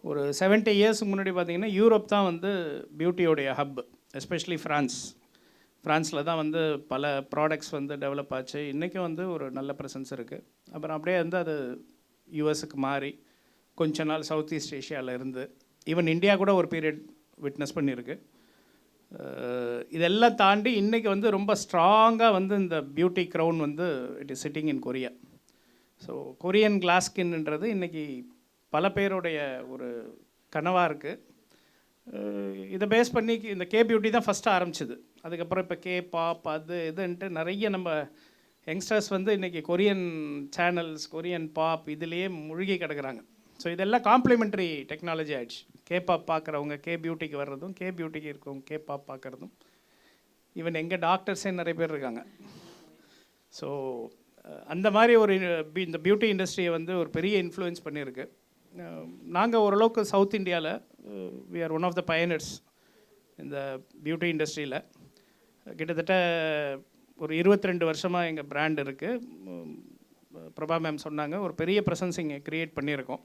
ஒரு 70 இயர்ஸ்க்கு முன்னாடி பார்த்தீங்கன்னா யூரோப் தான் வந்து பியூட்டியோடைய ஹப், எஸ்பெஷலி ஃப்ரான்ஸில் தான் வந்து பல ப்ராடக்ட்ஸ் வந்து டெவலப் ஆச்சு. இன்றைக்கும் வந்து ஒரு நல்ல ப்ரெசன்ஸ் இருக்குது. அப்புறம் அப்படியே வந்து அது யூஎஸ்க்கு மாறி கொஞ்ச நாள் சவுத் ஈஸ்ட் ஏஷியாவில் இருந்து ஈவன் இந்தியா கூட ஒரு பீரியட் விட்னஸ் பண்ணியிருக்கு. இதெல்லாம் தாண்டி இன்றைக்கி வந்து ரொம்ப ஸ்ட்ராங்காக வந்து இந்த பியூட்டி க்ரௌன் வந்து it is sitting in Korea. So Korean glass ஸ்கின்ன்றது இன்றைக்கி பல பேருடைய ஒரு கனவாக இருக்குது. இதை பேஸ் பண்ணி இந்த கே பியூட்டி தான் ஃபஸ்ட்டு ஆரம்பிச்சிது. அதுக்கப்புறம் இப்போ கே பாப் அது இதுன்ட்டு நிறைய நம்ம யங்ஸ்டர்ஸ் வந்து இன்றைக்கி கொரியன் சேனல்ஸ், கொரியன் பாப் இதுலேயே மூழ்கி கிடக்குறாங்க. ஸோ இதெல்லாம் காம்ப்ளிமெண்ட்ரி டெக்னாலஜி ஆகிடுச்சு. கே பாப் பார்க்குறவங்க கே பியூட்டிக்கு வர்றதும், கே பியூட்டிக்கு இருக்கவங்க கே பாப் பார்க்குறதும். ஈவன் எங்கள் டாக்டர்ஸே நிறைய பேர் இருக்காங்க. ஸோ அந்த மாதிரி ஒரு இந்த பியூட்டி இண்டஸ்ட்ரியை வந்து ஒரு பெரிய இன்ஃப்ளூயன்ஸ் பண்ணியிருக்கு. நாங்கள் ஓரளவுக்கு சவுத் இந்தியாவில் we are one of the pioneers இந்த பியூட்டி இண்டஸ்ட்ரியில். கிட்டத்தட்ட ஒரு 22 வருஷமாக எங்கள் பிராண்ட் இருக்குது. பிரபா மேம் சொன்னாங்க, ஒரு பெரிய ப்ரெசன்ஸ் இங்கே க்ரியேட் பண்ணியிருக்கோம்.